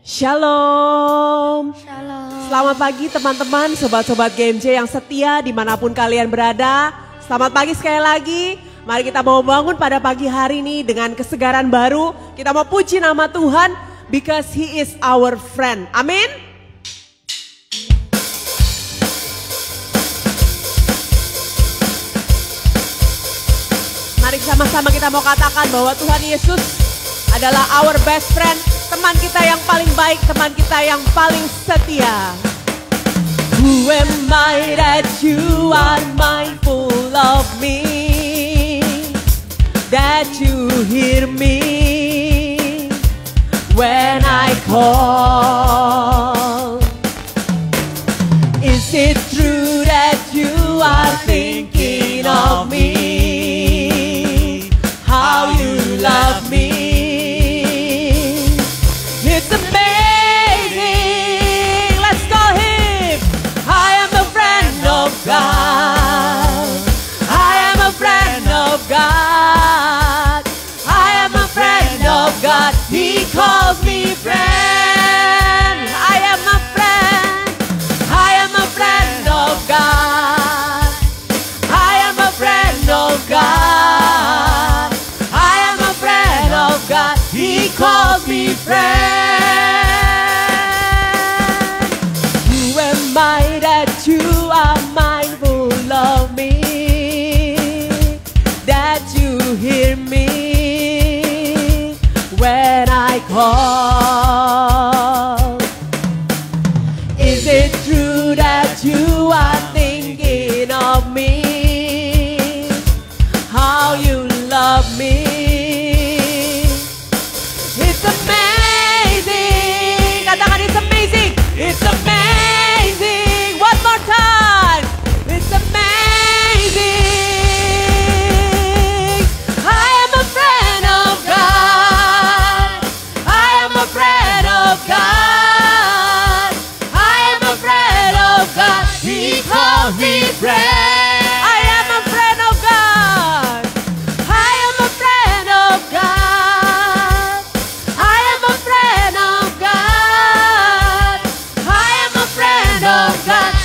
Shalom. Shalom. Selamat pagi teman-teman, sobat-sobat GMJ yang setia dimanapun kalian berada. Selamat pagi sekali lagi. Mari kita mau bangun pada pagi hari ini dengan kesegaran baru. Kita mau puji nama Tuhan because He is our friend. Amin. Mari sama-sama kita mau katakan bahwa Tuhan Yesus adalah our best friend. Teman kita yang paling baik, teman kita yang paling setia. Who am I that you are mindful of me, that you hear me when I call? Is it true that you are thinking of me, how you love me? It's amazing, let's call Him. I am a friend of God. I am a friend of God. I am a friend of God. He calls me friend. I am a friend. I am a friend of God. I am a friend of God. I am a friend of God. He calls me friend. That you are mindful of me, that you hear me when I call. Is it true that you are thinking of me, how you love me? It's amazing. Katakan it's amazing. It's amazing. One more time. It's amazing. I am a friend of God. I am a friend of God. I am a friend of God. He calls me friend. I am a friend of God. I am a friend of God. I am a friend of God. I am a friend of God.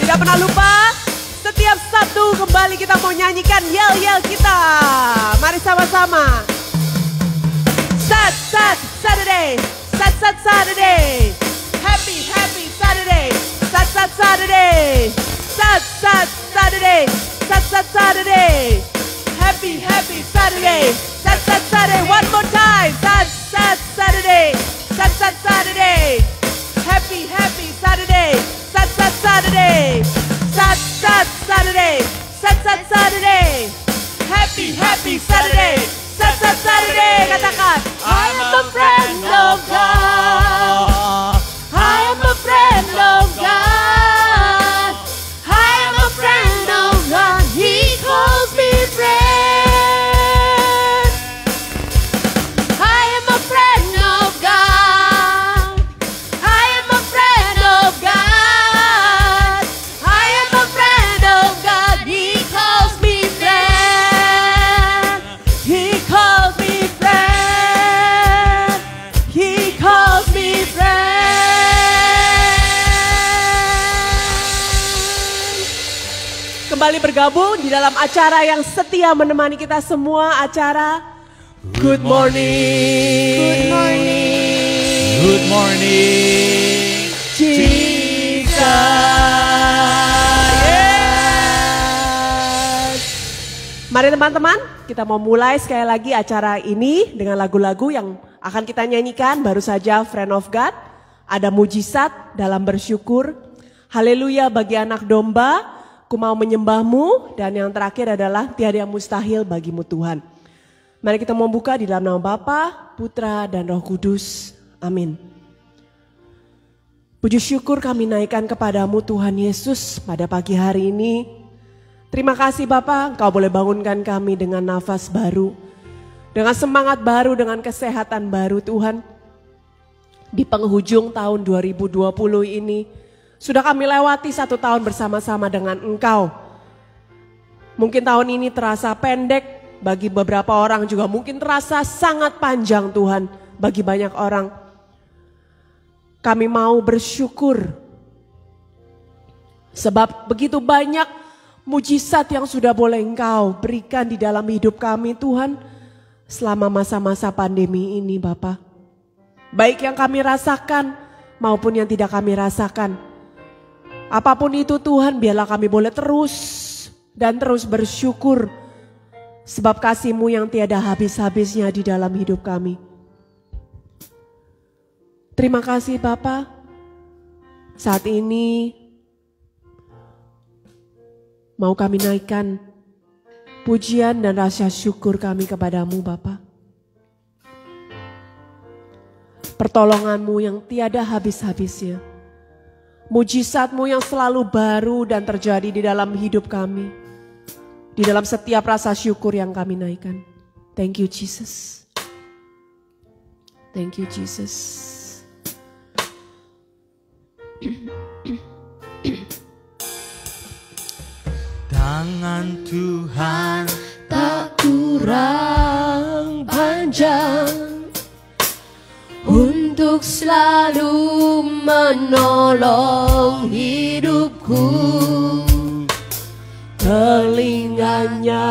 Tidak pernah lupa, setiap Sabtu kembali kita mau nyanyikan yel-yel kita. Mari sama-sama. Saturday, Saturday. Happy Saturday, Saturday. Saturday, Saturday. Happy Saturday, Saturday. One more time. Saturday, Saturday. Happy Saturday, Saturday. Saturday, Saturday. Happy Saturday, Saturday. Katakan, I am a friend of God. I am a friend of God. I am a friend of God. He calls me friend. I am a friend of God. I am a friend of God. I am a friend of God. He calls me friend. He calls me friend. He calls me friend. Kembali bergabung di dalam acara yang setia menemani kita semua, acara Good Morning. Good morning. Good morning, Jesus. Yes. Mari teman-teman, kita mau mulai sekali lagi acara ini dengan lagu-lagu yang akan kita nyanyikan. Baru saja Friend of God, ada mujizat dalam bersyukur, haleluya bagi anak domba, ku mau menyembahmu, dan yang terakhir adalah tiada yang mustahil bagimu Tuhan. Mari kita membuka di dalam nama Bapa, Putra, dan Roh Kudus. Amin. Puji syukur kami naikkan kepadamu Tuhan Yesus pada pagi hari ini. Terima kasih Bapa, Engkau boleh bangunkan kami dengan nafas baru, dengan semangat baru, dengan kesehatan baru Tuhan. Di penghujung tahun 2020 ini, sudah kami lewati 1 tahun bersama-sama dengan Engkau. Mungkin tahun ini terasa pendek, Bagi beberapa orang juga mungkin terasa sangat panjang Tuhan. Bagi banyak orang. Kami mau bersyukur. Sebab begitu banyak mujizat yang sudah boleh Engkau berikan di dalam hidup kami Tuhan. Selama masa-masa pandemi ini Bapa. Baik yang kami rasakan maupun yang tidak kami rasakan. Apapun itu Tuhan, biarlah kami boleh terus dan terus bersyukur. Sebab kasih-Mu yang tiada habis-habisnya di dalam hidup kami. Terima kasih Bapa. Saat ini mau kami naikkan pujian dan rasa syukur kami kepadamu Bapa. Pertolongan-Mu yang tiada habis-habisnya. Mujizat-Mu yang selalu baru dan terjadi di dalam hidup kami. Di dalam setiap rasa syukur yang kami naikkan. Thank you Jesus. Thank you Jesus. Tangan Tuhan tak kurang panjang untuk selalu menolong hidupku. Telinganya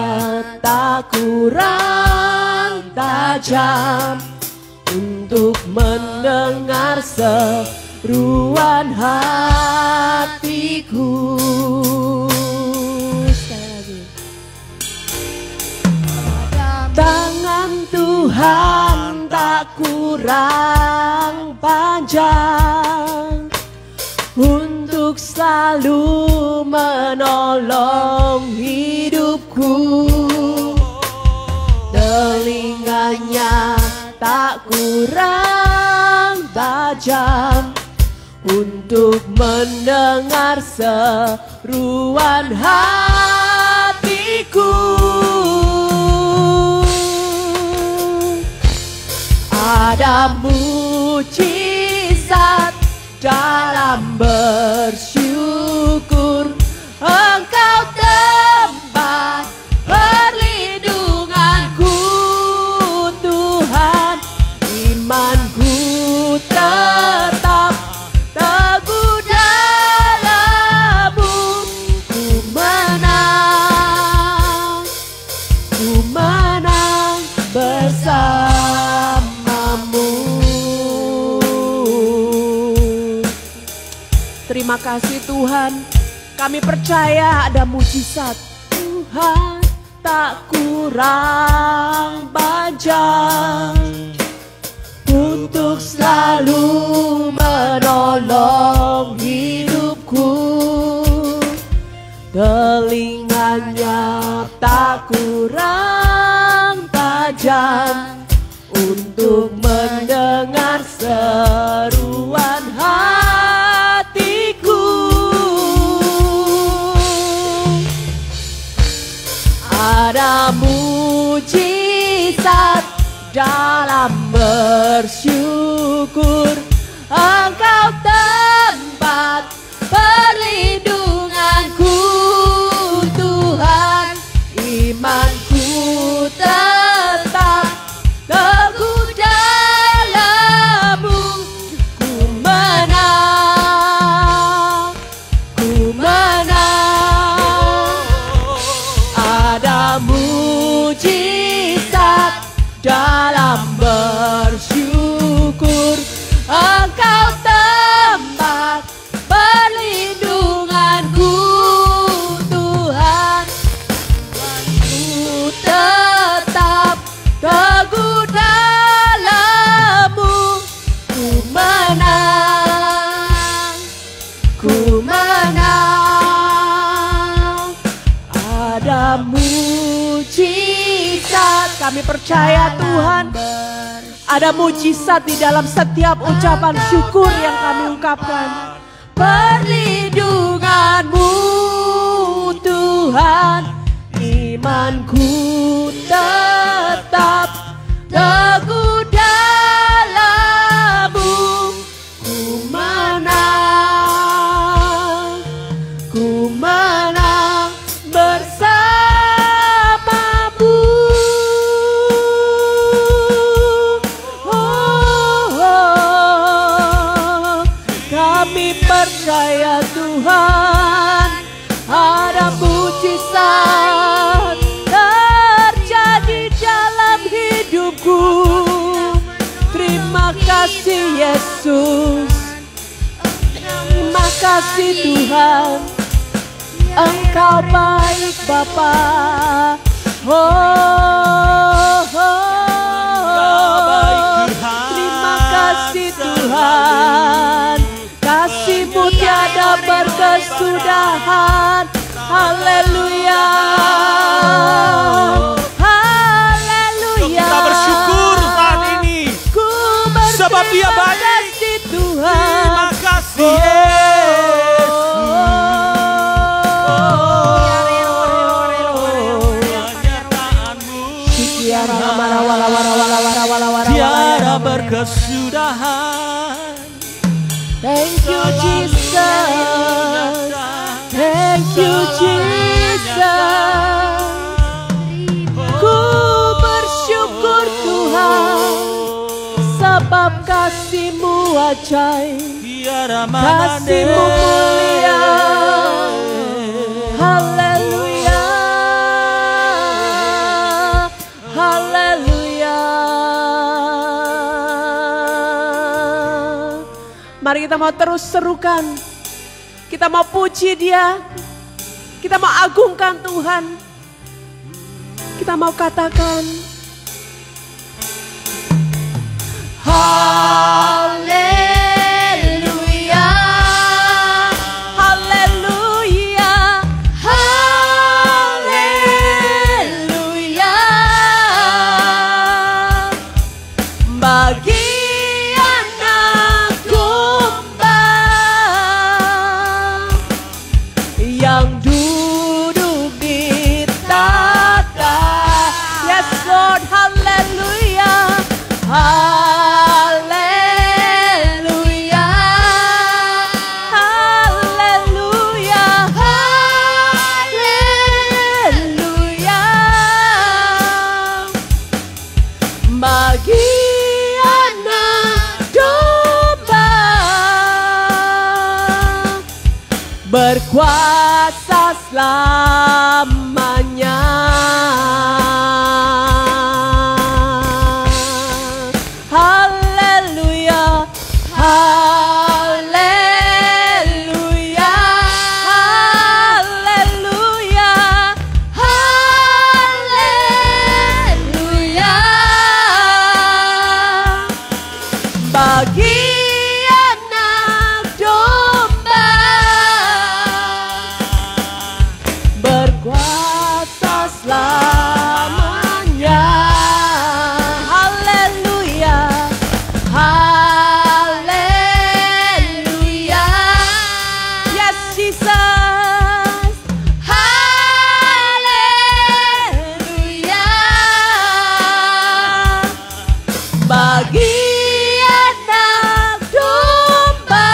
tak kurang tajam untuk mendengar seruan hatiku. Tangan Tuhan tak kurang panjang untuk selalu menolong hidupku. Telinganya tak kurang tajam untuk mendengar seruan hatiku. Ada mujizat dalam bersyukur. Engkau tempat perlindunganku Tuhan. Imanku tetap teguh dalam-Mu. Ku menang bersamamu. Terima kasih Tuhan, kami percaya ada mujizat. Tuhan tak kurang panjang untuk selalu menolong hidupku. Telinganya tak kurang tajam untuk mendengar seruan hatiku. Ada mujizat dalam bersyukur. Engkau tempat perlindunganku Tuhan. Imanku tetap teguh dalam-Mu. Ku menang, ku menang. Ada mujizat dalam bersyukur. Engkau tempat perlindunganku Tuhan. Ku tetap teguh dalam-Mu. Ku menang, ku menang. Ada mujizat, kami percaya Tuhan. Ada mujizat di dalam setiap ucapan syukur yang kami ungkapkan. Perlindungan-Mu Tuhan. Imanku tetap teguh dalam-Mu. Ku menang, ku menang bersamamu. kasih Yesus, terima kasih Tuhan, Engkau baik Bapa. Terima kasih Tuhan, kasih-Mu tiada berkesudahan. Haleluya, haleluya. Kita bersyukur saat ini, sebab Dia baik. Terima kasih tiada berkesudahan. Thank you Jesus, thank you Jesus. Ku bersyukur Tuhan, sebab kasih-Mu ajaib, kasih-Mu mulia. Haleluya, haleluya. Mari kita mau terus serukan, kita mau puji Dia, kita mau agungkan Tuhan, kita mau katakan haleluya, haleluya, haleluya. Bagi anak domba yang duduk di tata, yes Lord, haleluya, haleluya, haleluya, haleluya. Bagi anak domba berkuasa selamanya. Haleluya, haleluya, haleluya, haleluya. Bagi anak domba berkuasa selamanya. Haleluya, haleluya. Yes Jesus, haleluya. Bagi anak domba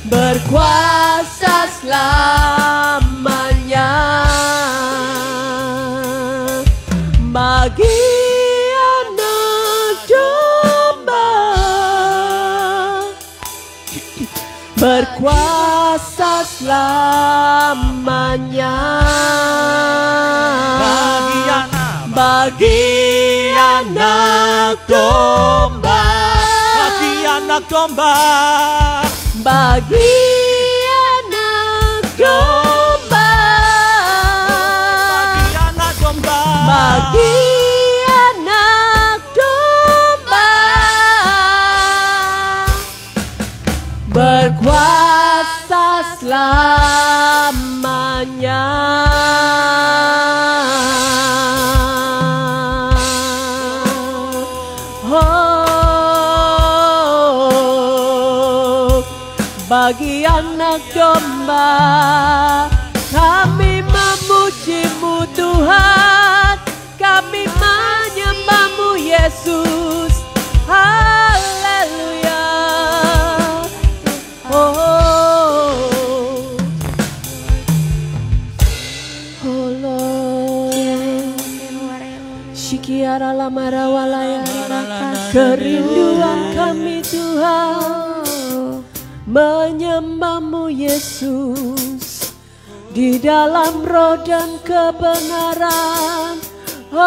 berkuasa selamanya. Bagi anak domba berkuasa selamanya. Bagi anak domba, bagi anak domba, bagi anak domba, bagi anak domba, bagi anak domba berkuasa selamanya. Bagi anak domba, kami memuji-Mu Tuhan, kami menyembah-Mu Yesus. Haleluya. Oh Lord, Shikiara lamara walaya, kerinduan kami Tuhan, menyembah-Mu Yesus di dalam roh dan kebenaran. Oh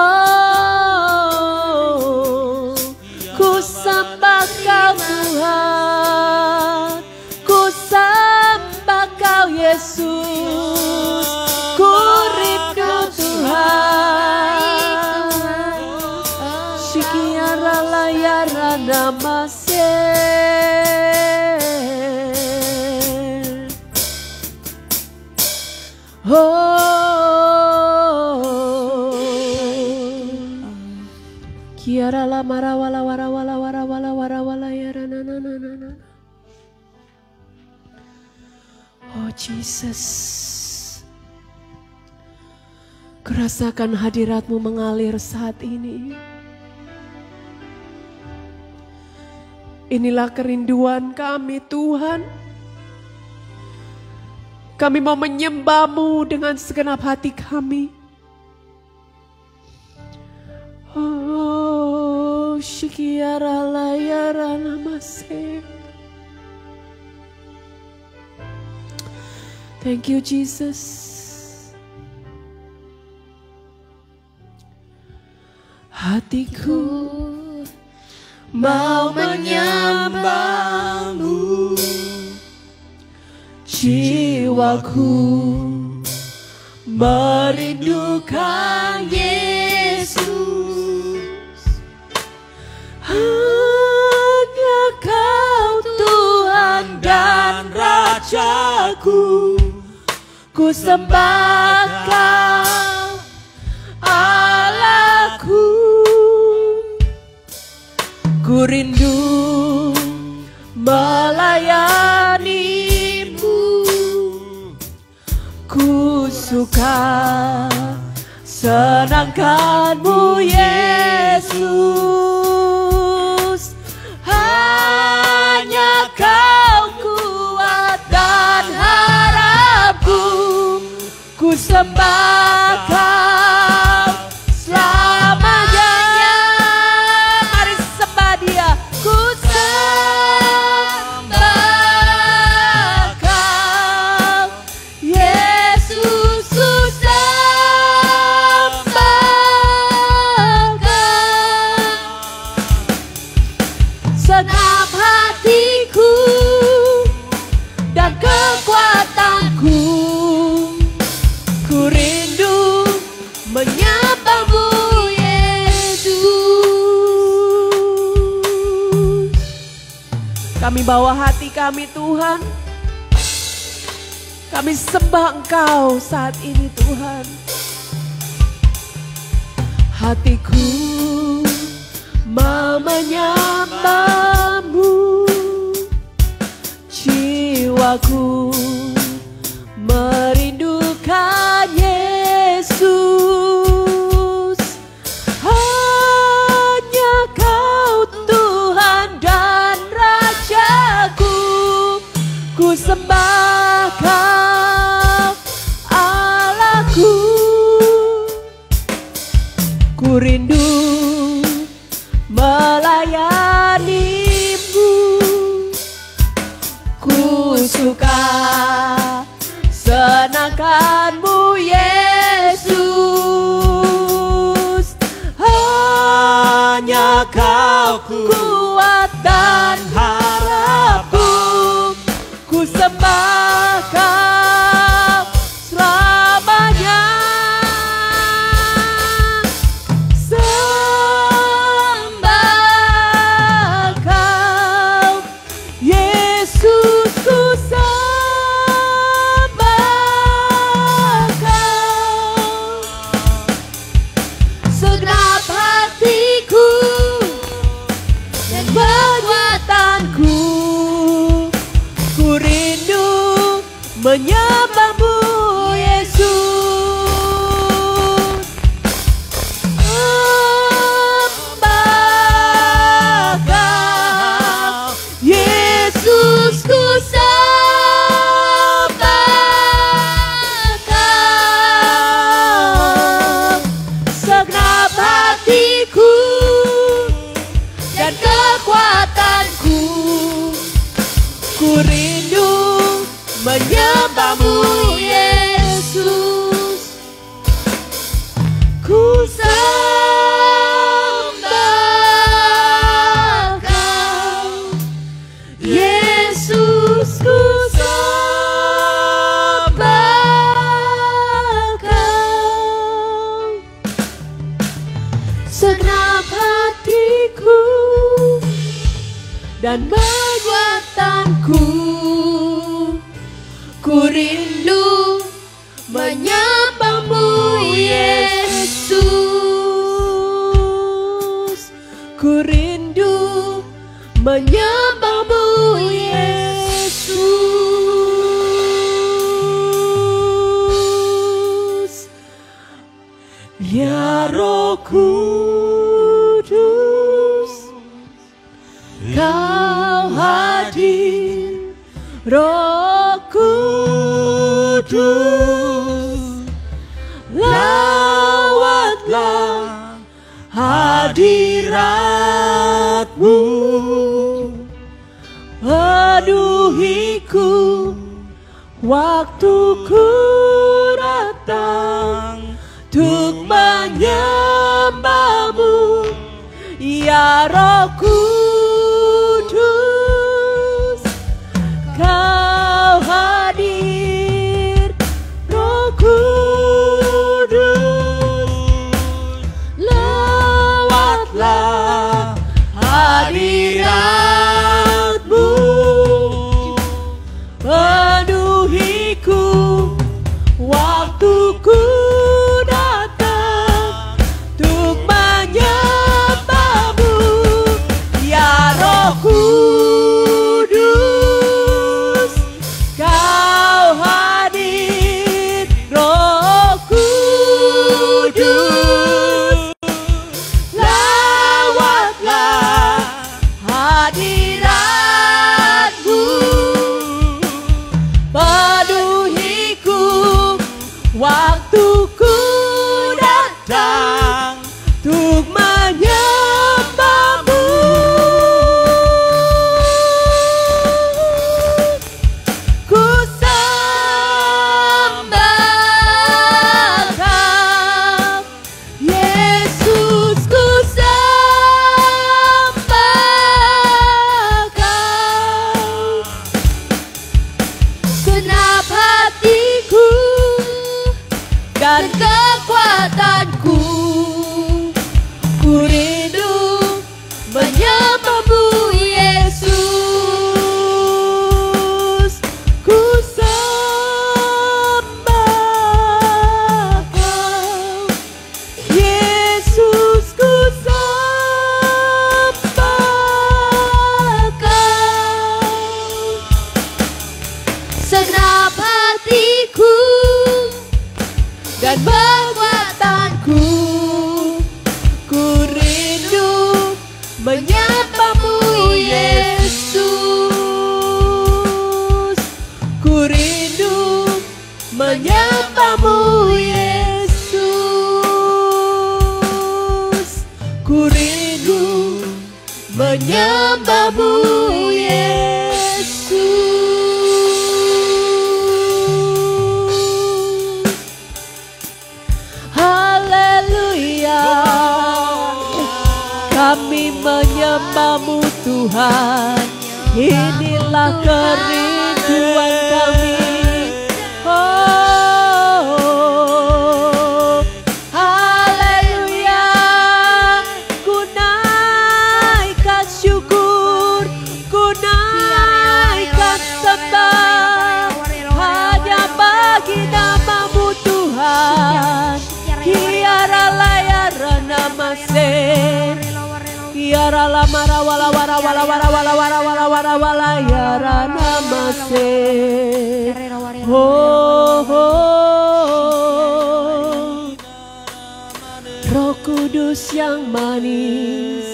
Kiara la mara wala wara wala wara wala wara wala ya na na na na na. Oh Jesus, kurasakan hadirat-Mu mengalir saat ini. Inilah kerinduan kami Tuhan. Kami mau menyembah-Mu dengan segenap hati kami. Oh, shikiara layara namase. Thank you Jesus. Hatiku mau menyembah-Mu, jiwaku merindukan Yesus. Hanya Kau Tuhan dan Rajaku, ku sembah Kau Allahku. Ku rindu melayani-Mu, ku suka senangkan-Mu Yesus. Hanya Kau kuat dan harapku, ku sembah Kau selamanya. Mari sembah Dia. Ku sembah Kau Yesus, ku sembah Kau. Senap hatiku dan kekuatanku, ku rindu menyembah-Mu Yesus. Kami bawa hati kami Tuhan. Kami sembah Engkau saat ini Tuhan. Hatiku mau menyembah-Mu, jiwaku merindukan Yesus. Hanya Kau Tuhan dan Rajaku, ku sembah Kau Allahku. Ku rindu melayani-Mu, ku suka senangkan-Mu Yesus. Hanya Kau kuat dan harapku, ku sembah Kau selamanya. Sembah Kau Yesus, ku sembah Kau. Segenap hatiku dan kekuatanku, ku rindu menyembah-Mu Yesus. Sembah Kau Yesus, ku sembah Kau. Segenap hatiku dan kekuatanku, ku rindu menyembah-Mu Yesus. Ku sembah Kau Yesus, ku sembah Kau. Segenap hatiku dan kekuatanku, ku rindu menyembah-Mu Yesus. Ya Roh Kudus, Kau hadir, Roh Kudus, lawatlah hadirat-Mu, penuhiku waktuku datang untuk menyembah-Mu, ya Roh Kudus, Kau hadir, Roh Kudus, lawatlah hadirat-Mu, penuhiku waktuku datang untuk menyembah-Mu, ya Roh Kudus, Kau hadir, Roh Kudus, lawatlah hadirat-Mu, penuhiku waktuku datang untuk menyembah-Mu. Ku sembah Kau, Yesus, ku sembah Kau, genap hatiku dan kekuatanku, ku rindu menyembah-Mu, Yesus. Ku sembah Kau, Yesus, ku sembah Kau, senap hatiku dan kekuatanku, ku rindu menyembah-Mu, Yesus. Ku rindu menyembah-Mu, Yesus. Ku rindu menyembah-Mu, Yesus. Haleluya, kami menyembah-Mu, Tuhan. Inilah kerinduan kami. Oh, haleluya, ku naikkan syukur, ku naikkan sembah hanya bagi nama-Mu, Tuhan. Kiara layara namase, kiara lamara wala wara wala wara wala wara wala wara wala yara namase. Oh, oh, Roh Kudus yang manis,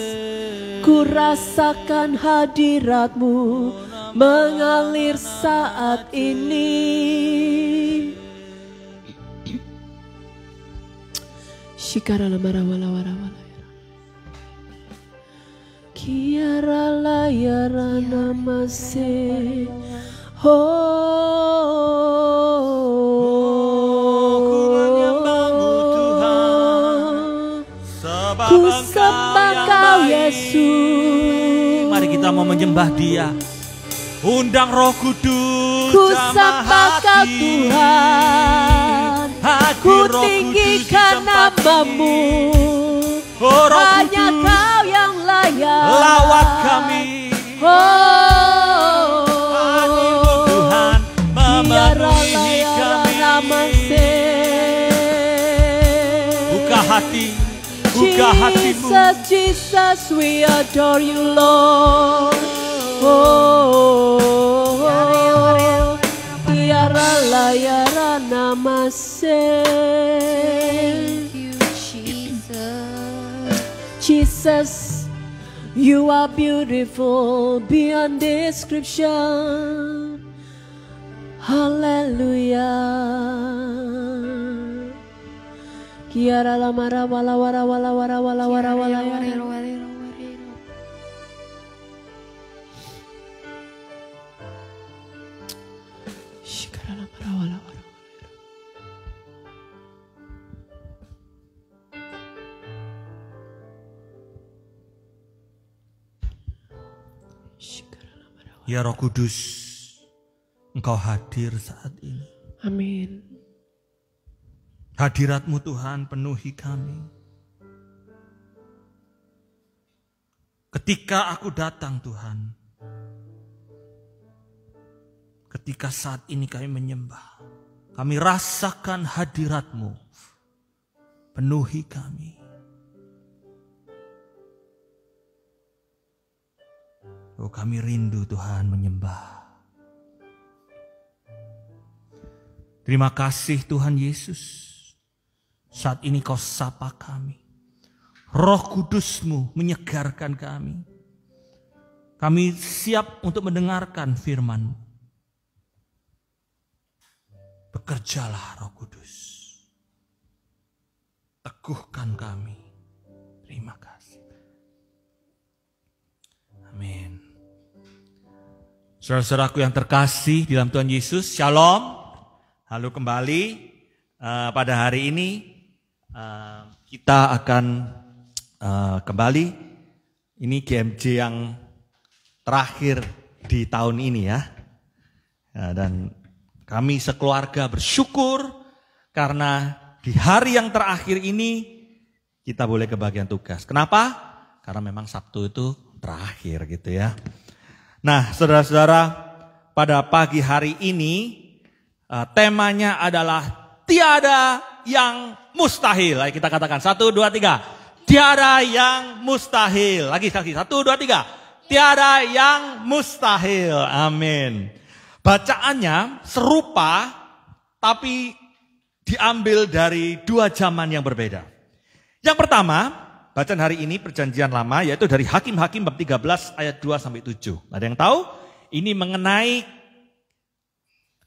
ku rasakan hadirat-Mu mengalir saat ini. Shikara lamara wala wara wala kiara layara namase. Ku menyembah-Mu, Tuhan, sebab ku sembah Engkau Kau, yang Yesus. Mari kita mau menyembah Dia. Undang Roh Kudus, Ku jamah sembah Kau, hati. Tuhan. Hadir Ku Roh tinggikan Kudus di tempat nama-Mu. ini. Oh, Roh Hanya Kudus, Kau yang layak. lawat kami. Oh, Tuhan memenuhi kami. Buka hati, buka hatimu. Jesus, Jesus, we adore You, Lord. Oh, Yara layara namase. Jesus, you are beautiful beyond description. Hallelujah. Kiara la mara wala wara wala wara wala wara wala ya. Shikara la mara wala wara. Ya Roh Kudus, Engkau hadir saat ini. Amin. Hadirat-Mu Tuhan penuhi kami. Ketika aku datang Tuhan, ketika saat ini kami menyembah, kami rasakan hadirat-Mu penuhi kami. Oh, kami rindu Tuhan menyembah. Terima kasih Tuhan Yesus. Saat ini Kau sapa kami. Roh Kudus-Mu menyegarkan kami. Kami siap untuk mendengarkan firman-Mu. Bekerjalah Roh Kudus. Teguhkan kami. Terima kasih. Amin. Saudara-saudaraku yang terkasih di dalam Tuhan Yesus, Shalom. Halo kembali. Pada hari ini kita akan kembali. Ini GMJ yang terakhir di tahun ini ya. Dan kami sekeluarga bersyukur karena di hari yang terakhir ini kita boleh kebagian tugas. Kenapa? Karena memang Sabtu itu terakhir gitu ya. Nah, saudara-saudara, pada pagi hari ini temanya adalah tiada yang mustahil. Ayo kita katakan 1, 2, 3. Tiada yang mustahil. Lagi 1, 2, 3. Tiada yang mustahil. Amin. Bacaannya serupa tapi diambil dari dua zaman yang berbeda. Yang pertama, bacaan hari ini perjanjian lama yaitu dari Hakim-Hakim bab 13 ayat 2 sampai 7. Ada yang tahu? Ini mengenai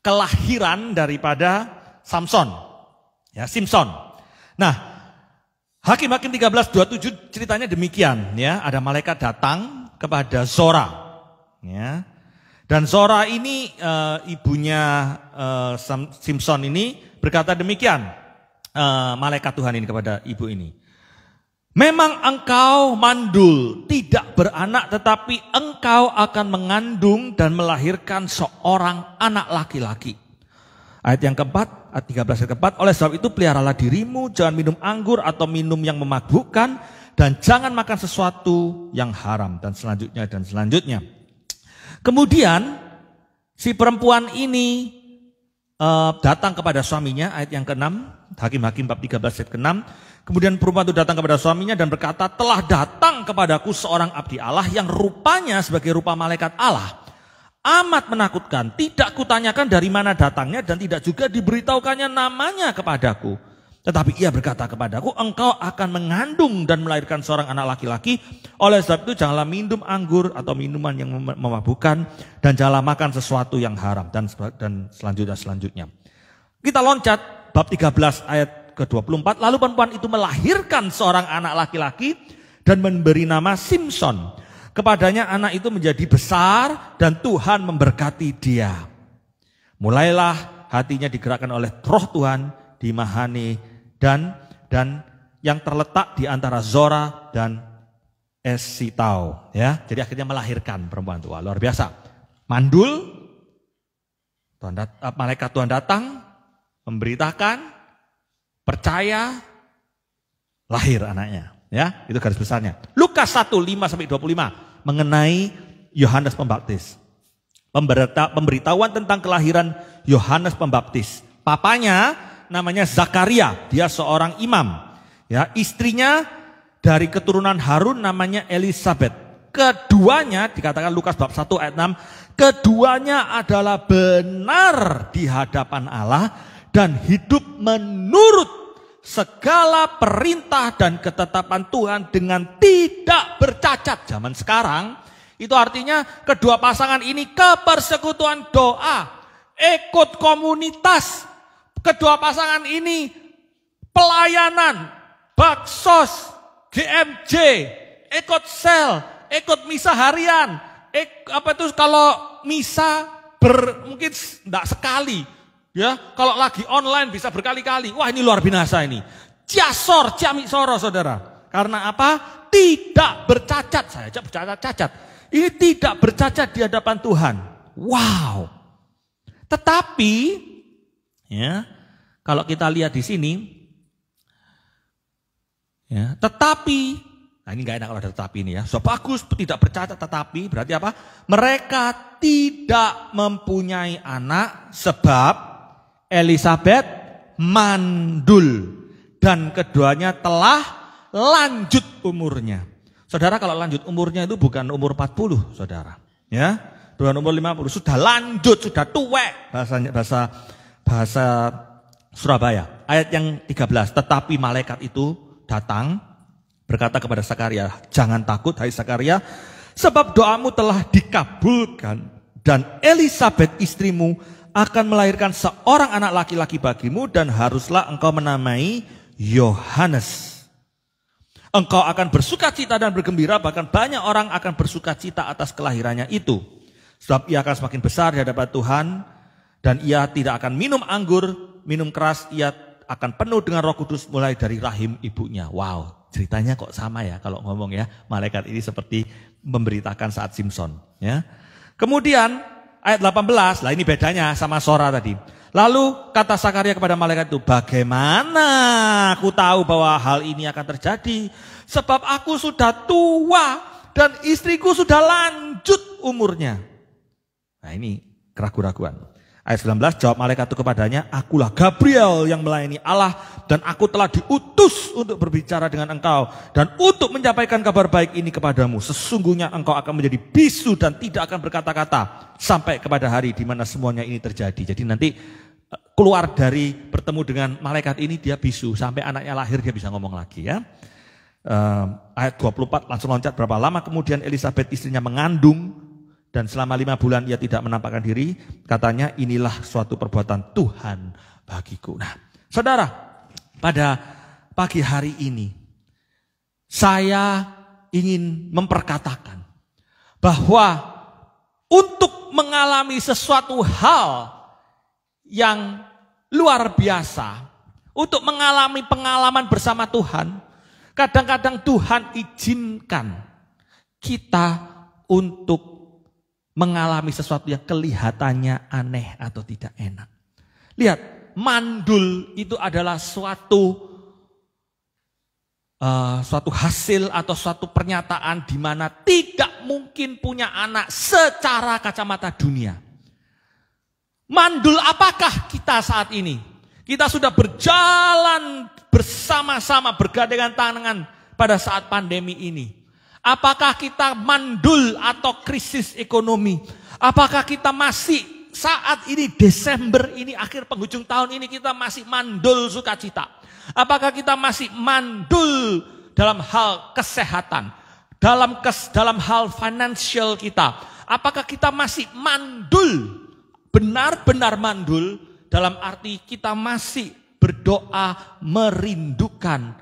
kelahiran daripada Samson. Ya, Simpson. Nah, Hakim-Hakim 13:27 ceritanya demikian ya, ada malaikat datang kepada Zora. Ya. Dan Zora ini ibunya Simpson ini berkata demikian, malaikat Tuhan ini kepada ibu ini. Memang engkau mandul, tidak beranak, tetapi engkau akan mengandung dan melahirkan seorang anak laki-laki. Ayat yang keempat, ayat 13 ayat keempat, oleh sebab itu peliharalah dirimu, jangan minum anggur atau minum yang memabukkan, dan jangan makan sesuatu yang haram, dan selanjutnya dan selanjutnya. Kemudian si perempuan ini datang kepada suaminya, ayat yang ke-6, Hakim-Hakim bab 13 ayat ke-6. Kemudian perempuan itu datang kepada suaminya dan berkata, telah datang kepadaku seorang abdi Allah yang rupanya sebagai rupa malaikat Allah. Amat menakutkan, tidak kutanyakan dari mana datangnya dan tidak juga diberitahukannya namanya kepadaku. Tetapi ia berkata kepadaku, engkau akan mengandung dan melahirkan seorang anak laki-laki. Oleh sebab itu janganlah minum anggur atau minuman yang memabukkan, dan janganlah makan sesuatu yang haram, dan selanjutnya. Kita loncat bab 13 ayat ke-24, lalu perempuan itu melahirkan seorang anak laki-laki dan memberi nama Simpson. Kepadanya anak itu menjadi besar dan Tuhan memberkati dia. Mulailah hatinya digerakkan oleh Roh Tuhan di Mahane dan yang terletak di antara Zora dan Esitau. Ya, jadi akhirnya melahirkan perempuan tua. Luar biasa. Mandul, malaikat Tuhan datang, memberitakan, percaya, lahir anaknya. Ya, itu garis besarnya. Lukas 1, 5-25 mengenai Yohanes Pembaptis. Pemberitahuan tentang kelahiran Yohanes Pembaptis. Papanya namanya Zakaria, dia seorang imam. Ya, istrinya dari keturunan Harun namanya Elisabeth. Keduanya dikatakan Lukas bab 1 ayat 6, keduanya adalah benar di hadapan Allah dan hidup menurut segala perintah dan ketetapan Tuhan dengan tidak bercacat. Zaman sekarang itu artinya kedua pasangan ini kepersekutuan doa, ikut komunitas. Kedua pasangan ini pelayanan, baksos, GMJ, ikut sel, ikut misa harian. Kalau misa mungkin enggak sekali. Ya, kalau lagi online bisa berkali-kali. Wah, ini luar biasa ini. Ciasor, ciamisoro saudara. Karena apa? Tidak bercacat. Saya aja bercacat-cacat. Ini tidak bercacat di hadapan Tuhan. Wow. Tetapi, ya, kalau kita lihat di sini, ya, tetapi, nah ini gak enak kalau ada tetapi ini ya. So bagus, tidak bercacat, tetapi berarti apa? Mereka tidak mempunyai anak sebab Elisabet mandul dan keduanya telah lanjut umurnya. Saudara, kalau lanjut umurnya itu bukan umur 40, saudara. Ya, bukan umur 50, sudah lanjut, sudah tuwek. Bahasa Surabaya. Ayat yang 13, tetapi malaikat itu datang berkata kepada Sakaria, jangan takut hai Sakaria, sebab doamu telah dikabulkan dan Elisabet istrimu akan melahirkan seorang anak laki-laki bagimu dan haruslah engkau menamai Yohanes. Engkau akan bersukacita dan bergembira, bahkan banyak orang akan bersukacita atas kelahirannya itu. Sebab ia akan semakin besar di hadapan Tuhan dan ia tidak akan minum anggur, minum keras, ia akan penuh dengan Roh Kudus mulai dari rahim ibunya. Wow, ceritanya kok sama ya kalau ngomong ya. Malaikat ini seperti memberitakan saat Simpson. Ya. Kemudian ayat 18, lah ini bedanya sama Sora tadi. Lalu kata Sakaria kepada malaikat itu, bagaimana aku tahu bahwa hal ini akan terjadi? Sebab aku sudah tua dan istriku sudah lanjut umurnya. Nah ini keraguan-raguan. Ayat 19, jawab malaikat itu kepadanya, akulah Gabriel yang melayani Allah dan aku telah diutus untuk berbicara dengan engkau dan untuk menyampaikan kabar baik ini kepadamu. Sesungguhnya engkau akan menjadi bisu dan tidak akan berkata-kata sampai kepada hari di mana semuanya ini terjadi. Jadi nanti keluar dari bertemu dengan malaikat ini dia bisu sampai anaknya lahir dia bisa ngomong lagi ya. Ayat 24 langsung loncat, berapa lama kemudian Elisabet istrinya mengandung dan selama 5 bulan ia tidak menampakkan diri, katanya inilah suatu perbuatan Tuhan bagiku. Nah, saudara, pada pagi hari ini saya ingin memperkatakan bahwa untuk mengalami sesuatu hal yang luar biasa, untuk mengalami pengalaman bersama Tuhan, kadang-kadang Tuhan izinkan kita untuk mengalami sesuatu yang kelihatannya aneh atau tidak enak. Lihat, mandul itu adalah suatu hasil atau suatu pernyataan di mana tidak mungkin punya anak secara kacamata dunia. Mandul apakah kita saat ini? Kita sudah berjalan bersama-sama bergandengan tangan pada saat pandemi ini. Apakah kita mandul atau krisis ekonomi? Apakah kita masih saat ini Desember ini akhir penghujung tahun ini kita masih mandul sukacita? Apakah kita masih mandul dalam hal kesehatan? Dalam hal financial kita? Apakah kita masih mandul? Benar-benar mandul dalam arti kita masih berdoa merindukan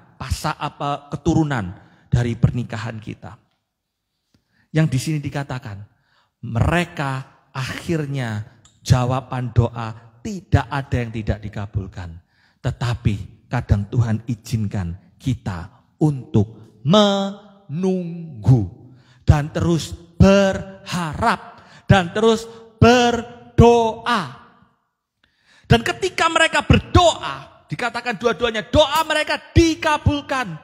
keturunan dari pernikahan kita. Yang di sini dikatakan, mereka akhirnya jawaban doa tidak ada yang tidak dikabulkan. Tetapi kadang Tuhan izinkan kita untuk menunggu dan terus berharap dan terus berdoa. Dan ketika mereka berdoa, dikatakan dua-duanya doa mereka dikabulkan.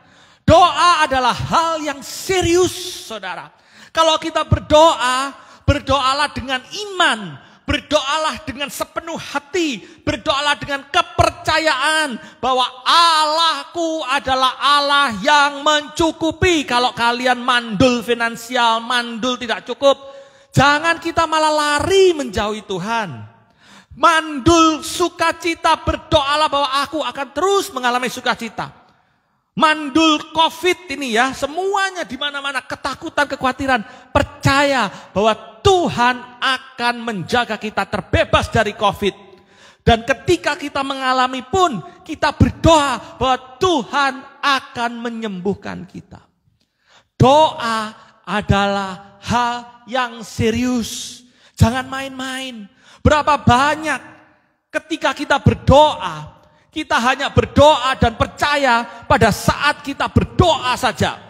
Doa adalah hal yang serius, saudara. Kalau kita berdoa, berdoalah dengan iman, berdoalah dengan sepenuh hati, berdoalah dengan kepercayaan bahwa Allahku adalah Allah yang mencukupi. Kalau kalian mandul finansial, mandul tidak cukup, jangan kita malah lari menjauhi Tuhan. Mandul sukacita, berdoalah bahwa aku akan terus mengalami sukacita. Mandul COVID ini ya, semuanya di mana-mana ketakutan, kekhawatiran. Percaya bahwa Tuhan akan menjaga kita terbebas dari COVID. Dan ketika kita mengalami pun, kita berdoa bahwa Tuhan akan menyembuhkan kita. Doa adalah hal yang serius. Jangan main-main. Berapa banyak ketika kita berdoa, kita hanya berdoa dan percaya pada saat kita berdoa saja.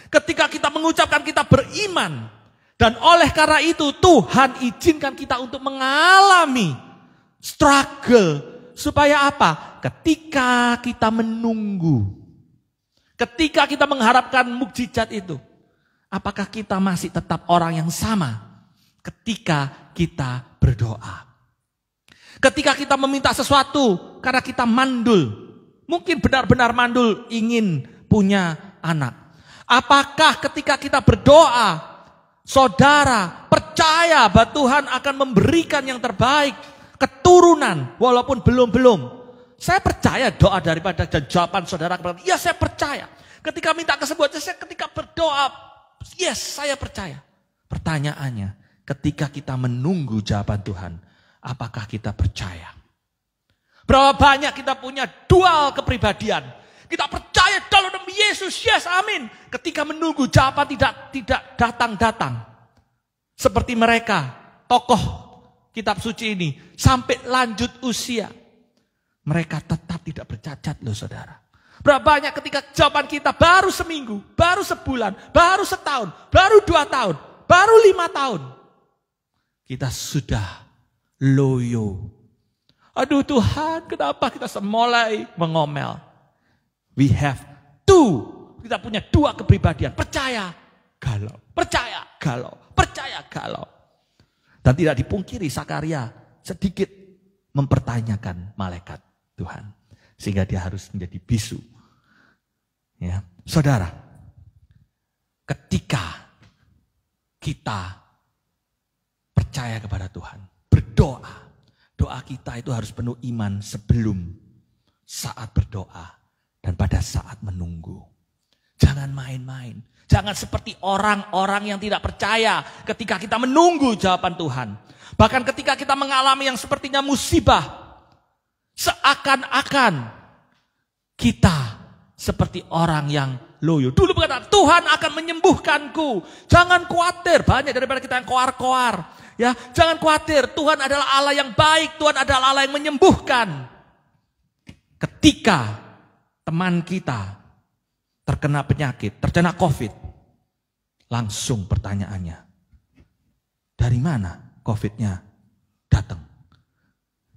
Ketika kita mengucapkan kita beriman. Dan oleh karena itu Tuhan izinkan kita untuk mengalami struggle. Supaya apa? Ketika kita menunggu. Ketika kita mengharapkan mukjizat itu. Apakah kita masih tetap orang yang sama ketika kita berdoa? Ketika kita meminta sesuatu karena kita mandul. Mungkin benar-benar mandul ingin punya anak. Apakah ketika kita berdoa, saudara percaya bahwa Tuhan akan memberikan yang terbaik, keturunan walaupun belum. Saya percaya doa daripada dan jawaban saudara kepada, ya saya percaya. Ketika minta kesembuhan, saya ketika berdoa, yes saya percaya. Pertanyaannya, ketika kita menunggu jawaban Tuhan, apakah kita percaya? Berapa banyak kita punya dual kepribadian. Kita percaya dalam nama Yesus, yes amin. Ketika menunggu jawaban tidak datang-datang. Seperti mereka, tokoh kitab suci ini, sampai lanjut usia. Mereka tetap tidak bercacat loh saudara. Berapa banyak ketika jawaban kita baru seminggu, baru sebulan, baru setahun, baru 2 tahun, baru 5 tahun. Kita sudah loyo. Aduh Tuhan, kenapa kita mulai mengomel? We have two. Kita punya 2 kepribadian. Percaya, galau. Percaya, galau. Percaya, galau. Dan tidak dipungkiri Sakaria sedikit mempertanyakan malaikat Tuhan. Sehingga dia harus menjadi bisu. Ya, saudara, ketika kita percaya kepada Tuhan, berdoa. Doa kita itu harus penuh iman sebelum, saat berdoa, dan pada saat menunggu. Jangan main-main. Jangan seperti orang-orang yang tidak percaya ketika kita menunggu jawaban Tuhan. Bahkan ketika kita mengalami yang sepertinya musibah, seakan-akan kita seperti orang yang loyo. Dulu berkata, Tuhan akan menyembuhkanku. Jangan khawatir. Banyak daripada kita yang koar-koar. Ya, jangan khawatir, Tuhan adalah Allah yang baik, Tuhan adalah Allah yang menyembuhkan. Ketika teman kita terkena penyakit, terkena COVID, langsung pertanyaannya, dari mana COVID-nya datang?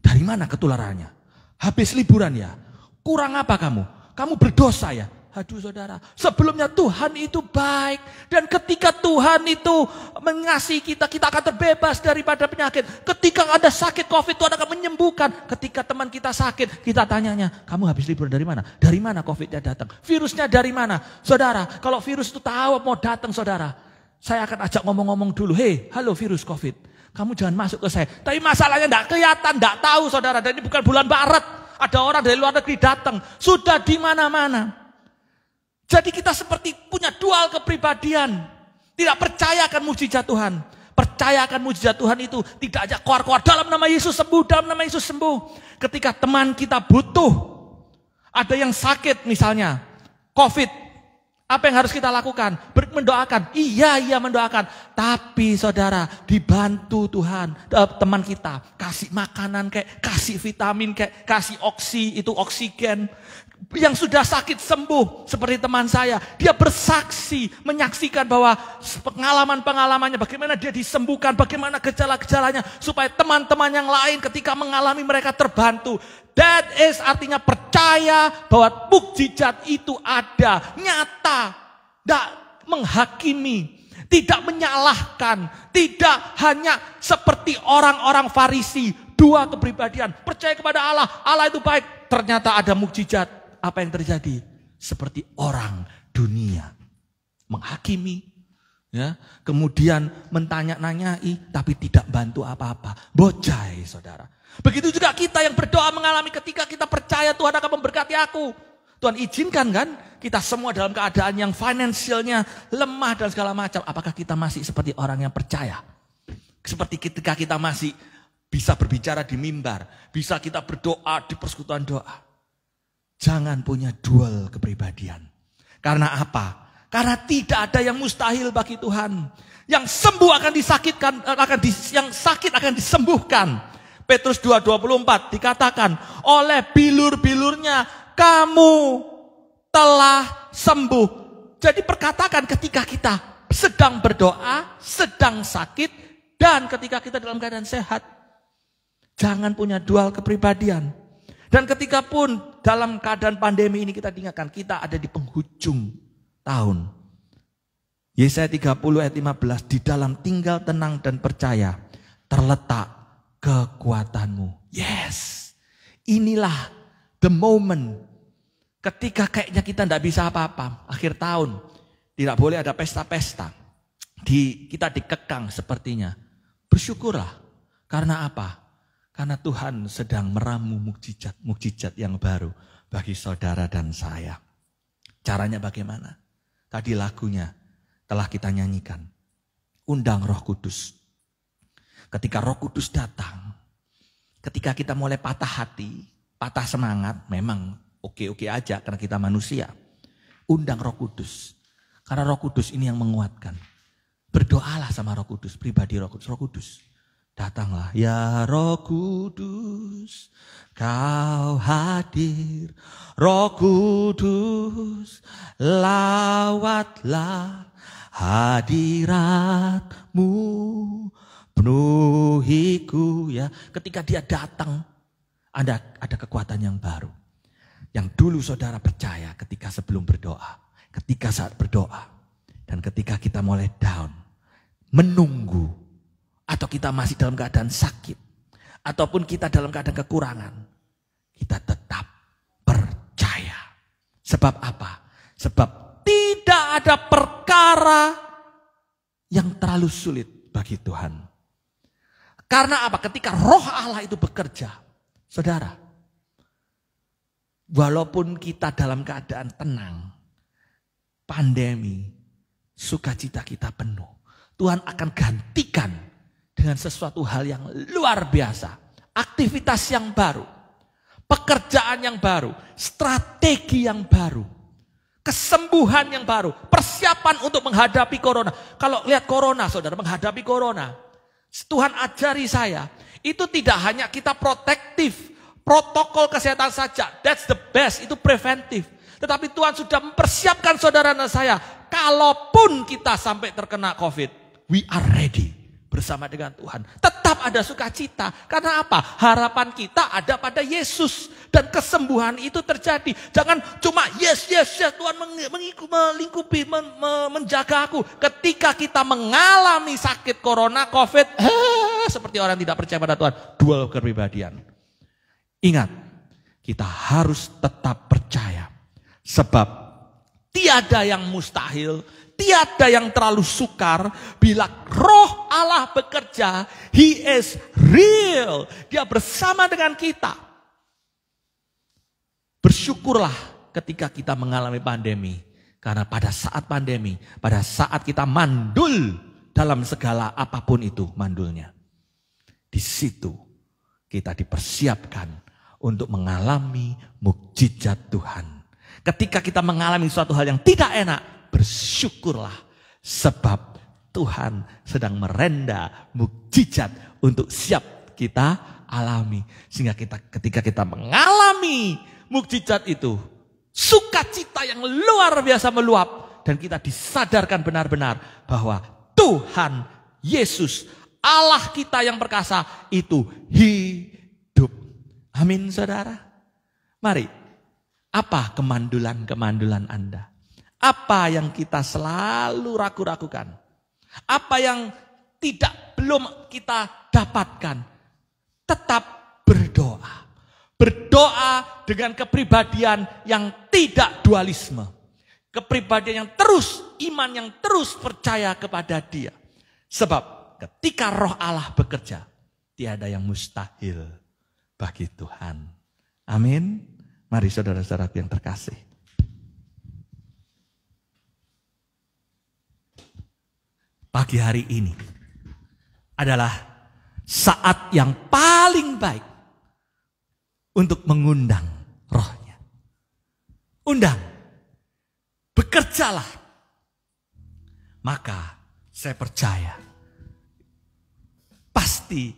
Dari mana ketularannya? Habis liburan ya? Kurang apa kamu? Kamu berdosa ya? Aduh saudara, sebelumnya Tuhan itu baik. Dan ketika Tuhan itu mengasihi kita, kita akan terbebas daripada penyakit. Ketika ada sakit COVID, Tuhan akan menyembuhkan. Ketika teman kita sakit, kita tanyanya, kamu habis libur dari mana? Dari mana COVID-nya datang? Virusnya dari mana? Saudara, kalau virus itu tahu mau datang saudara, saya akan ajak ngomong-ngomong dulu. Hei, halo virus COVID, kamu jangan masuk ke saya. Tapi masalahnya tidak kelihatan, tidak tahu saudara. Dan ini bukan bulan Maret, ada orang dari luar negeri datang. Sudah di mana-mana. Jadi kita seperti punya dual kepribadian. Tidak percaya akan mujizat Tuhan. Percaya akan mujizat Tuhan itu tidak aja koar-koar. Dalam nama Yesus sembuh, dalam nama Yesus sembuh. Ketika teman kita butuh. Ada yang sakit misalnya. COVID. Apa yang harus kita lakukan? Mendoakan. Iya mendoakan. Tapi saudara, dibantu Tuhan. Teman kita. Kasih makanan kayak, kasih vitamin kayak, kasih oksigen. Yang sudah sakit sembuh seperti teman saya, dia bersaksi, menyaksikan bahwa pengalaman-pengalamannya, bagaimana dia disembuhkan, bagaimana gejala-gejalanya, supaya teman-teman yang lain ketika mengalami mereka terbantu. That is artinya percaya bahwa mukjizat itu ada, nyata, tidak menghakimi, tidak menyalahkan, tidak hanya seperti orang-orang Farisi, 2 kepribadian, percaya kepada Allah, Allah itu baik, ternyata ada mukjizat. Apa yang terjadi? Seperti orang dunia. Menghakimi. Ya, kemudian mentanya-nanyai. Tapi tidak bantu apa-apa. Bocai saudara. Begitu juga kita yang berdoa mengalami ketika kita percaya Tuhan akan memberkati aku. Tuhan izinkan kan kita semua dalam keadaan yang finansialnya lemah dan segala macam. Apakah kita masih seperti orang yang percaya? Seperti ketika kita masih bisa berbicara di mimbar. Bisa kita berdoa di persekutuan doa. Jangan punya dual kepribadian. Karena apa? Karena tidak ada yang mustahil bagi Tuhan. Yang sembuh akan disakitkan, yang sakit akan disembuhkan. Petrus 2:24 dikatakan, oleh bilur-bilurnya kamu telah sembuh. Jadi perkatakan ketika kita sedang berdoa, sedang sakit, dan ketika kita dalam keadaan sehat. Jangan punya dual kepribadian. Dan ketika pun dalam keadaan pandemi ini kita diingatkan, kita ada di penghujung tahun. Yesaya 30 ayat 15, di dalam tinggal tenang dan percaya terletak kekuatanmu. Yes, inilah the moment ketika kayaknya kita tidak bisa apa-apa. Akhir tahun, tidak boleh ada pesta-pesta. Kita dikekang sepertinya. Bersyukurlah. Karena apa? Karena Tuhan sedang meramu mukjizat yang baru bagi saudara dan saya. Caranya bagaimana? Tadi lagunya telah kita nyanyikan. Undang Roh Kudus. Ketika Roh Kudus datang, ketika kita mulai patah hati, patah semangat, memang oke-oke aja karena kita manusia. Undang Roh Kudus. Karena Roh Kudus ini yang menguatkan. Berdoalah sama Roh Kudus, pribadi Roh Kudus. Roh Kudus, datanglah. Ya Roh Kudus, kau hadir. Roh Kudus, lawatlah hadiratmu. Penuhiku ya. Ketika dia datang, ada kekuatan yang baru. Yang dulu saudara percaya ketika sebelum berdoa. Ketika saat berdoa. Dan ketika kita mulai down. Menunggu. Atau kita masih dalam keadaan sakit. Ataupun kita dalam keadaan kekurangan. Kita tetap percaya. Sebab apa? Sebab tidak ada perkara yang terlalu sulit bagi Tuhan. Karena apa? Ketika Roh Allah itu bekerja, saudara, walaupun kita dalam keadaan tenang, pandemi, sukacita kita penuh, Tuhan akan gantikan dengan sesuatu hal yang luar biasa. Aktivitas yang baru, pekerjaan yang baru, strategi yang baru, kesembuhan yang baru, persiapan untuk menghadapi corona. Kalau lihat corona, saudara, menghadapi corona, Tuhan ajari saya, itu tidak hanya kita protektif, protokol kesehatan saja, that's the best, itu preventif. Tetapi Tuhan sudah mempersiapkan saudara dan saya, kalaupun kita sampai terkena COVID, we are ready bersama dengan Tuhan. Tetap ada sukacita, karena apa? Harapan kita ada pada Yesus. Dan kesembuhan itu terjadi. Jangan cuma yes Tuhan melingkupi, menjaga aku. Ketika kita mengalami sakit corona, COVID, seperti orang tidak percaya pada Tuhan. Dual kepribadian. Ingat, kita harus tetap percaya. Sebab tiada yang mustahil, tiada yang terlalu sukar. Bila Roh Allah bekerja, He is real. Dia bersama dengan kita. Bersyukurlah ketika kita mengalami pandemi. Karena pada saat pandemi, pada saat kita mandul dalam segala apapun itu mandulnya. Di situ kita dipersiapkan untuk mengalami mukjizat Tuhan. Ketika kita mengalami suatu hal yang tidak enak, bersyukurlah. Sebab Tuhan sedang merenda mukjizat untuk siap kita alami. Sehingga ketika kita mengalami mukjizat itu, sukacita yang luar biasa meluap. Dan kita disadarkan benar-benar bahwa Tuhan Yesus, Allah kita yang perkasa, itu hidup. Amin saudara. Mari, apa kemandulan-kemandulan Anda? Apa yang kita selalu ragu-ragukan? Apa yang belum kita dapatkan? Tetap berdoa. Berdoa dengan kepribadian yang tidak dualisme. Kepribadian yang terus, iman yang terus percaya kepada Dia. Sebab ketika Roh Allah bekerja, tiada yang mustahil bagi Tuhan. Amin. Mari saudara-saudara yang terkasih. Pagi hari ini adalah saat yang paling baik untuk mengundang rohnya. Undang, bekerjalah. Maka saya percaya, pasti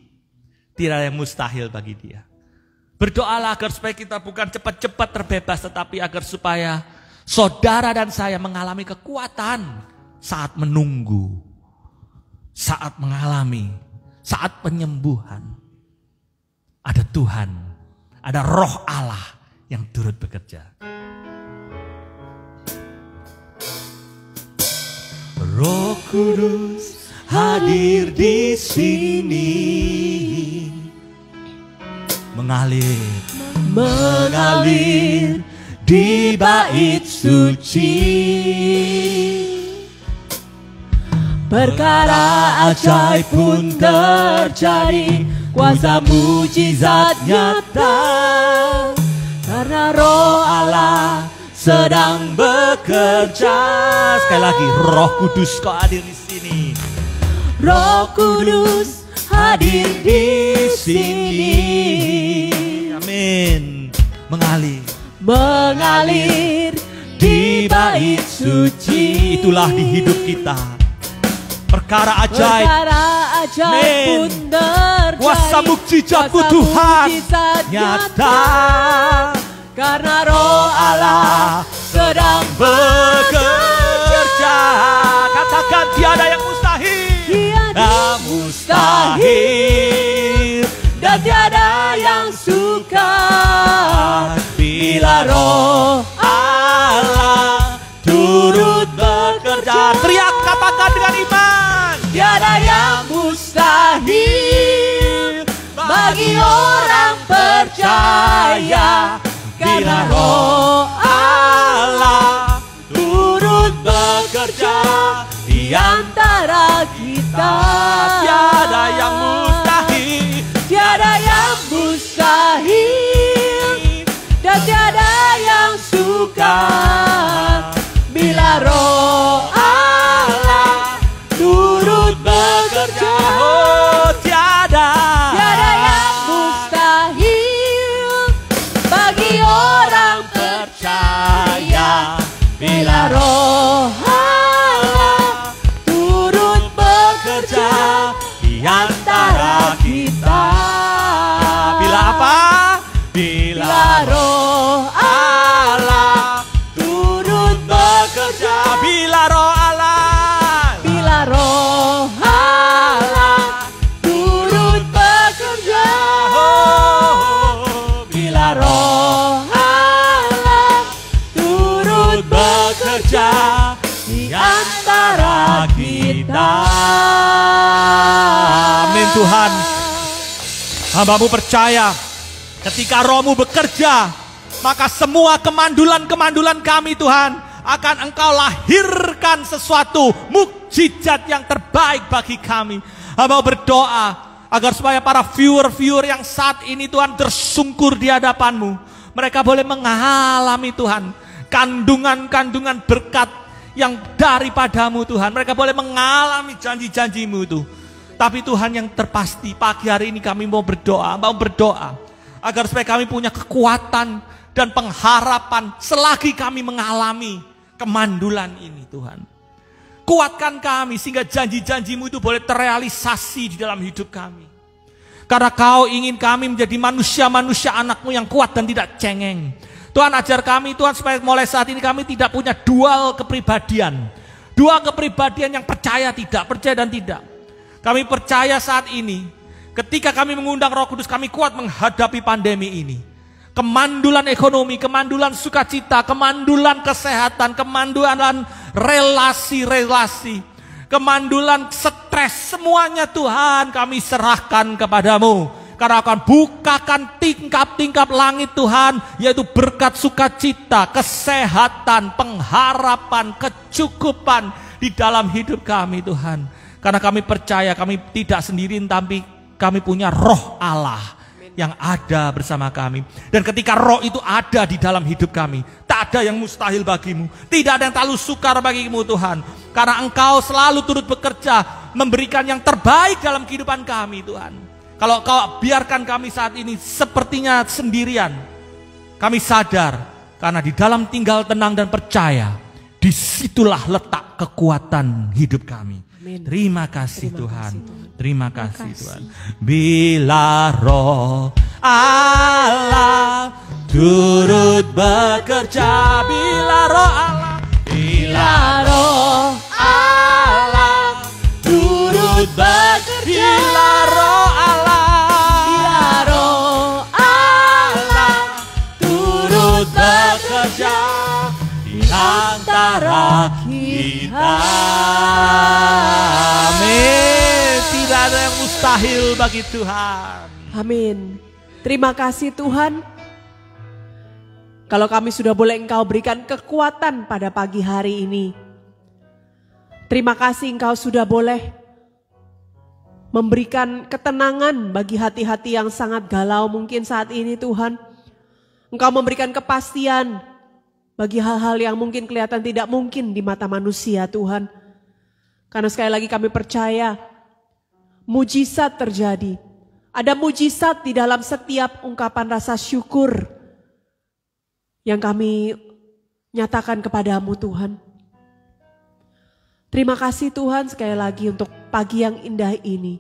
tidak ada yang mustahil bagi dia. Berdoalah agar supaya kita bukan cepat-cepat terbebas, tetapi agar supaya saudara dan saya mengalami kekuatan saat menunggu, saat mengalami, saat penyembuhan. Ada Tuhan, ada Roh Allah yang turut bekerja. Roh Kudus hadir di sini, mengalir di bait suci. Perkara ajaib pun terjadi, kuasa mujizat nyata, karena Roh Allah sedang bekerja. Sekali lagi, Roh Kudus kau hadir di sini. Roh Kudus hadir di sini. Amin. Mengalir di bait suci. Itulah di hidup kita. Perkara ajaib pun terjadi, kuasa mukjizatmu Tuhan nyata, karena Roh Allah sedang bekerja. Katakan tiada yang mustahil, tiada mustahil, dan tiada yang sukar bila Roh Allah turut bekerja. Teriak, katakan dengan iman, tiada yang mustahil bagi orang percaya, karena Roh Allah turut bekerja di antara kita. Tiada yang mustahil, tiada yang mustahil, dan tiada yang sukar bila Roh Allah turut bekerja. Oh, tiada yang mustahil bagi orang percaya, bila Roh Allah turut bekerja di antara kita. Bila apa? Bila Roh Allah turut bekerja. Bila Roh Allah, bila Roh Allah turut bekerja. Oh, bila Roh Allah turut bekerja di antara kita. Amin Tuhan. Hamba-Mu percaya ketika Roh-Mu bekerja, maka semua kemandulan-kemandulan kami Tuhan akan Engkau lahirkan sesuatu mukjizat yang terbaik bagi kami. Hamba berdoa agar supaya para viewer-viewer yang saat ini Tuhan tersungkur di hadapan-Mu, mereka boleh mengalami Tuhan kandungan-kandungan berkat yang daripadamu Tuhan. Mereka boleh mengalami janji-janji-Mu itu. Tapi Tuhan, yang terpasti pagi hari ini kami mau berdoa agar supaya kami punya kekuatan dan pengharapan selagi kami mengalami kemandulan ini Tuhan. Kuatkan kami sehingga janji-janji-Mu itu boleh terrealisasi di dalam hidup kami. Karena Kau ingin kami menjadi manusia-manusia anak-Mu yang kuat dan tidak cengeng. Tuhan, ajar kami Tuhan supaya mulai saat ini kami tidak punya dual kepribadian. Dua kepribadian yang percaya dan tidak. Kami percaya saat ini ketika kami mengundang Roh Kudus, kami kuat menghadapi pandemi ini. Kemandulan ekonomi, kemandulan sukacita, kemandulan kesehatan, kemandulan relasi-relasi, kemandulan stres, semuanya Tuhan kami serahkan kepadamu. Karena akan bukakan tingkap-tingkap langit Tuhan, yaitu berkat sukacita, kesehatan, pengharapan, kecukupan di dalam hidup kami Tuhan. Karena kami percaya kami tidak sendiri, tapi kami punya Roh Allah yang ada bersama kami. Dan ketika roh itu ada di dalam hidup kami, tak ada yang mustahil bagimu. Tidak ada yang terlalu sukar bagimu Tuhan. Karena Engkau selalu turut bekerja, memberikan yang terbaik dalam kehidupan kami Tuhan. Kalau Kau biarkan kami saat ini sepertinya sendirian, kami sadar karena di dalam tinggal tenang dan percaya, disitulah letak kekuatan hidup kami. Amin. Terima kasih Tuhan. Terima kasih Tuhan. Bila roh Allah turut bekerja, bila roh Allah, bila roh Allah turut bekerja, bila roh Allah, bila roh Allah turut bekerja di antara kita. Amin. Tidak ada yang mustahil bagi Tuhan. Amin. Terima kasih Tuhan. Kalau kami sudah boleh Engkau berikan kekuatan pada pagi hari ini. Terima kasih Engkau sudah boleh memberikan ketenangan bagi hati-hati yang sangat galau mungkin saat ini Tuhan. Engkau memberikan kepastian bagi hal-hal yang mungkin kelihatan tidak mungkin di mata manusia Tuhan. Karena sekali lagi kami percaya mujizat terjadi. Ada mujizat di dalam setiap ungkapan rasa syukur yang kami nyatakan kepadamu Tuhan. Terima kasih Tuhan sekali lagi untuk pagi yang indah ini.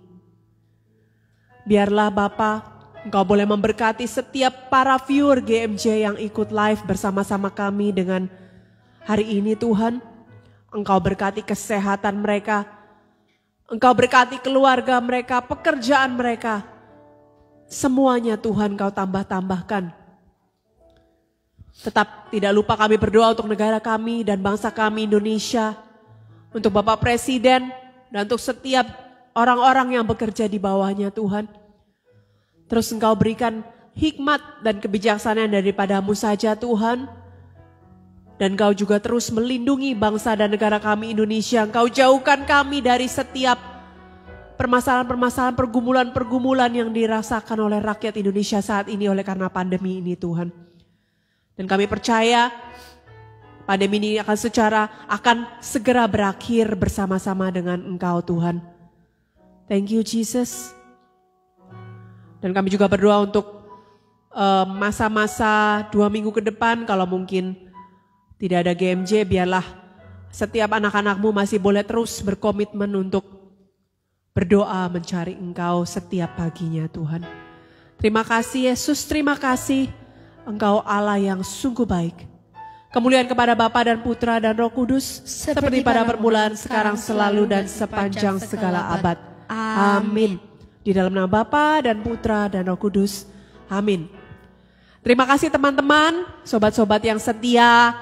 Biarlah Bapa, Engkau boleh memberkati setiap para viewer GMJ yang ikut live bersama-sama kami dengan hari ini Tuhan. Engkau berkati kesehatan mereka, Engkau berkati keluarga mereka, pekerjaan mereka. Semuanya Tuhan Engkau tambah-tambahkan. Tetap tidak lupa kami berdoa untuk negara kami dan bangsa kami Indonesia. Untuk Bapak Presiden dan untuk setiap orang-orang yang bekerja di bawahnya Tuhan. Terus Engkau berikan hikmat dan kebijaksanaan daripadamu saja Tuhan. Dan Engkau juga terus melindungi bangsa dan negara kami Indonesia. Engkau jauhkan kami dari setiap permasalahan-permasalahan, pergumulan-pergumulan yang dirasakan oleh rakyat Indonesia saat ini oleh karena pandemi ini Tuhan. Dan kami percaya pandemi ini akan segera berakhir bersama-sama dengan Engkau Tuhan. Thank you Jesus. Dan kami juga berdoa untuk masa-masa 2 minggu ke depan kalau mungkin tidak ada GMJ, biarlah setiap anak-anakmu masih boleh terus berkomitmen untuk berdoa mencari Engkau setiap paginya Tuhan. Terima kasih Yesus, terima kasih Engkau Allah yang sungguh baik. Kemuliaan kepada Bapa dan Putra dan Roh Kudus, seperti pada permulaan, sekarang, selalu, dan sepanjang segala abad. Amin. Di dalam nama Bapa dan Putra dan Roh Kudus. Amin. Terima kasih teman-teman, sobat-sobat yang setia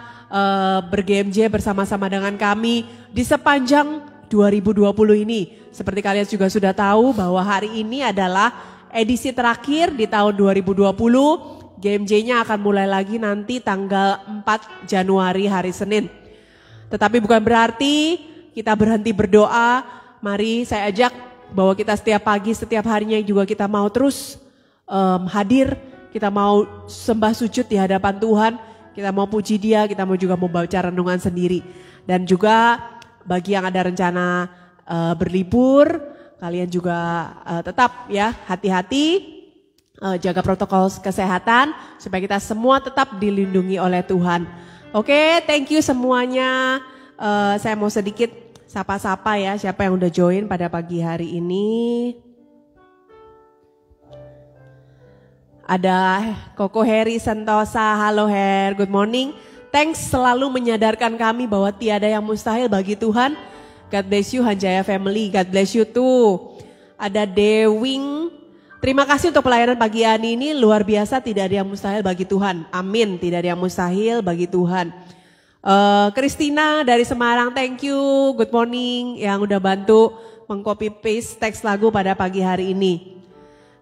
ber-GMJ bersama-sama dengan kami di sepanjang 2020 ini. Seperti kalian juga sudah tahu bahwa hari ini adalah edisi terakhir di tahun 2020. GMJ-nya akan mulai lagi nanti tanggal 4 Januari hari Senin. Tetapi bukan berarti kita berhenti berdoa. Mari saya ajak bahwa kita setiap pagi, setiap harinya juga kita mau terus hadir. Kita mau sembah sujud di hadapan Tuhan. Kita mau puji Dia, kita mau juga mau baca renungan sendiri. Dan juga bagi yang ada rencana berlibur, kalian juga tetap ya hati-hati, jaga protokol kesehatan supaya kita semua tetap dilindungi oleh Tuhan. Oke, thank you semuanya. Saya mau sedikit sapa-sapa ya siapa yang udah join pada pagi hari ini. Ada Koko Heri Sentosa, halo Her, good morning. Thanks selalu menyadarkan kami bahwa tiada yang mustahil bagi Tuhan. God bless you Hanjaya family, God bless you too. Ada Dewing, terima kasih untuk pelayanan pagi hari ini, luar biasa, tidak ada yang mustahil bagi Tuhan. Amin, tidak ada yang mustahil bagi Tuhan. Christina dari Semarang, thank you, good morning yang udah bantu mengcopy paste teks lagu pada pagi hari ini.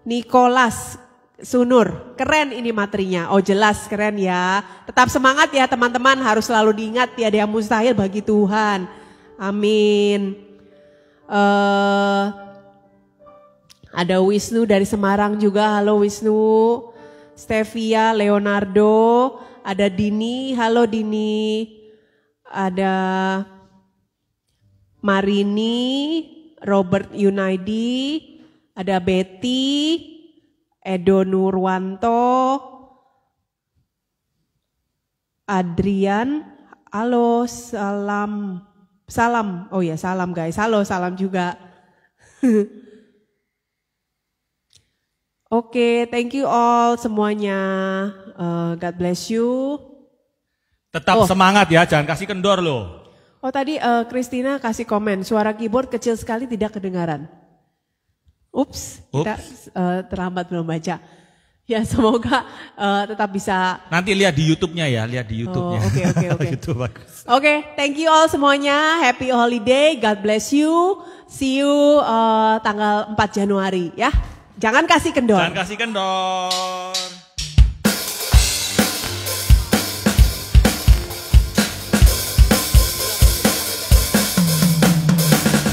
Nicholas Sunur, keren ini materinya. Oh jelas keren ya. Tetap semangat ya teman-teman, harus selalu diingat tiada yang mustahil bagi Tuhan. Amin. Ada Wisnu dari Semarang juga, halo Wisnu. Stevia, Leonardo, ada Dini, halo Dini. Ada Marini, Robert Yunaidi, ada Betty, Edo Nurwanto, Adrian, halo, salam, oh ya salam guys, halo, salam juga. Oke, thank you all semuanya, God bless you. Tetap semangat ya, jangan kasih kendor loh. Oh tadi Christina kasih komen, suara keyboard kecil sekali tidak kedengaran. Ups. Kita terlambat belum baca. Ya semoga tetap bisa. Nanti lihat di YouTube-nya ya, lihat di YouTube-nya. Oke. Itu bagus. Oke, thank you all semuanya. Happy holiday, God bless you. See you tanggal 4 Januari ya. Jangan kasih kendor. Jangan kasih kendor.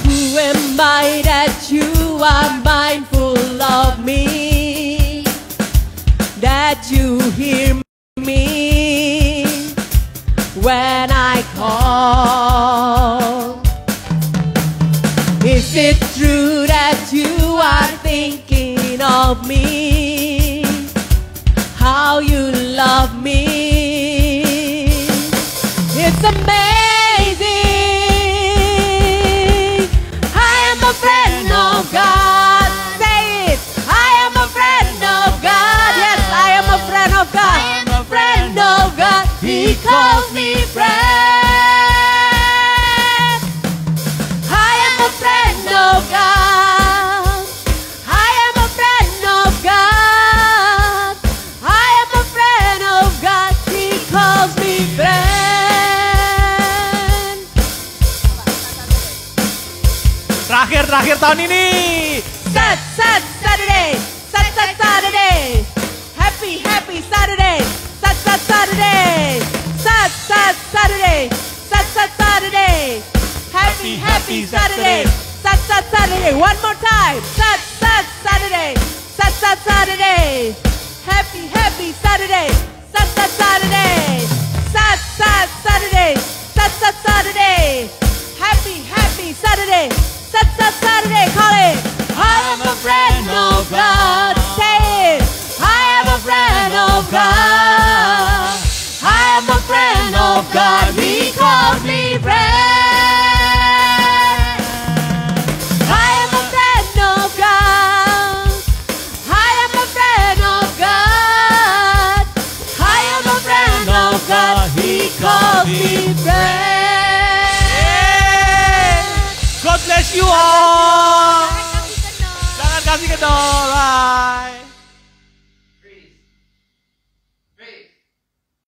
Who am I that you are mindful of me? That you hear me when I call. Is it true that you are thinking of me? How you love me? It's amazing. I am a friend of God. Say it. I am a friend of God. Yes, I am a friend of God. I am a friend of God. He calls me friend. I am a friend of God. I am a friend of God. I am a friend of God. He calls me friend. Terakhir tahun ini. Saturday. Happy Saturday. Saturday. Saturday. Happy Saturday. Saturday. One more time. Saturday. Saturday. Happy Saturday. Saturday. Saturday. Saturday. Happy Saturday. Saturday. Call it. I am a friend of God. Say it. I am a friend of God. I am a friend of God. He calls me friend. I am a friend of God. I am a friend of God. I am a friend of God. He calls me friend. God bless you all. Jangan kasih kendor. Bye.